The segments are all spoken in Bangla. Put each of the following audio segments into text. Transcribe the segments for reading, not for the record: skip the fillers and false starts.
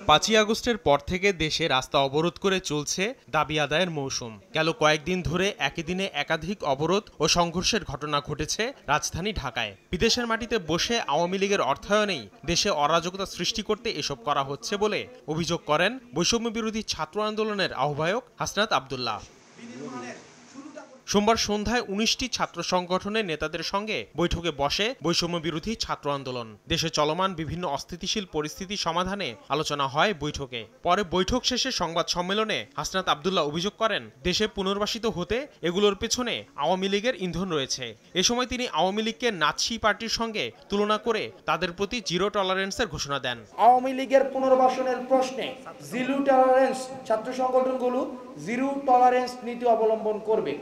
5ই আগস্টের পর থেকে দেশে রাস্তা অবরোধ করে চলছে দাবি আদায়ের মৌসুম। গেল কয়েকদিন ধরে একই দিনে একাধিক অবরোধ ও সংঘর্ষের ঘটনা ঘটেছে রাজধানী ঢাকায়। বিদেশের মাটিতে বসে আওয়ামী লীগের অর্থায়নেই দেশে অরাজকতা সৃষ্টি করতে এসব করা হচ্ছে বলে অভিযোগ করেন বৈষম্য বিরোধী ছাত্র আন্দোলনের আহ্বায়ক হাসনাত আব্দুল্লাহ। সোমবার সন্ধ্যায় 19টি ছাত্র সংগঠনের নেতাদের সঙ্গে বৈঠকে বসে বৈষম্য বিরোধী ছাত্র আন্দোলন। দেশে চলমান বিভিন্ন অস্থিতিশীল পরিস্থিতি সমাধানে আলোচনা হয় বৈঠকে। পরে বৈঠক শেষে সংবাদ সম্মেলনে হাসনাত আব্দুল্লাহ অভিযোগ করেন, দেশে পুনর্বাসিত হতে এগুলোর পেছনে আওয়ামী লীগের ইন্ধন রয়েছে। এ সময় তিনি আওয়ামী লীগকে নাৎসি পার্টির সঙ্গে তুলনা করে তাদের প্রতি জিরো টলারেন্সের ঘোষণা দেন। আওয়ামী লীগের পুনর্বাসনের প্রশ্নে জিরো টলারেন্স ছাত্র সংগঠনগুলো জিরো টলারেন্স নীতি অবলম্বন করবে,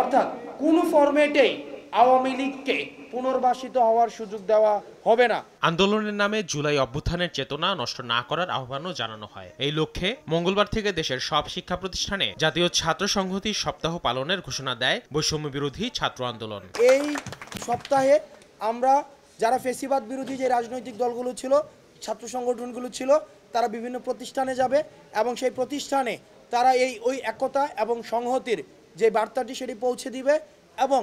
অর্থাৎ কোন ফরম্যাটেই আওয়ামী লীগকে পুনর্বাসিত হওয়ার সুযোগ দেওয়া হবে না। আন্দোলনের নামে জুলাই অভ্যুত্থানের চেতনা নষ্ট না করার আহ্বানও জানানো হয়। এই লক্ষ্যে মঙ্গলবার থেকে দেশের সব শিক্ষা প্রতিষ্ঠানে জাতীয় ছাত্র সংহতি সপ্তাহ পালনের ঘোষণা দেয় বৈষম্য বিরোধী ছাত্র আন্দোলন। এই সপ্তাহে আমরা যারা ফ্যাসিবাদ বিরোধী যে রাজনৈতিক দলগুলো ছিল, ছাত্র সংগঠনগুলো ছিল, তারা বিভিন্ন প্রতিষ্ঠানে যাবে এবং সেই প্রতিষ্ঠানে তারা ওই একতা এবং সংহতির যে বার্তাটি সেটি পৌঁছে দিবে এবং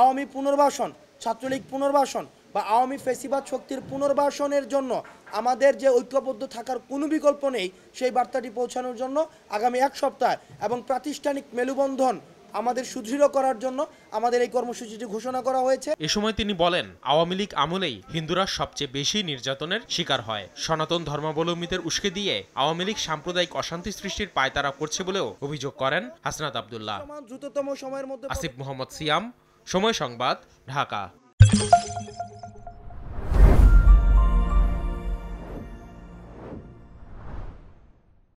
আওয়ামী পুনর্বাসন, ছাত্রলীগ পুনর্বাসন বা আওয়ামী ফ্যাসিবাদ শক্তির পুনর্বাসনের জন্য আমাদের যে ঐক্যবদ্ধ থাকার কোনো বিকল্প নেই, সেই বার্তাটি পৌঁছানোর জন্য আগামী এক সপ্তাহ এবং প্রাতিষ্ঠানিক মেলবন্ধন আমাদের সুদৃঢ় করার জন্য আমাদের এই কর্মসূচিটি ঘোষণা করা হয়েছে। এ সময় তিনি বলেন, আওয়ামী লীগ আমলেই হিন্দুরা সবচেয়ে বেশি নির্যাতনের শিকার হয়। সনাতন ধর্মাবলম্বীদের উস্কে দিয়ে আওয়ামী লীগ সাম্প্রদায়িক অশান্তি সৃষ্টির পায়তারা করছে বলেও অভিযোগ করেন হাসনাত আব্দুল্লাহ। দ্রুততম সময়ের মধ্যে আসিফ মোহাম্মদ সিয়াম, সময় সংবাদ, ঢাকা।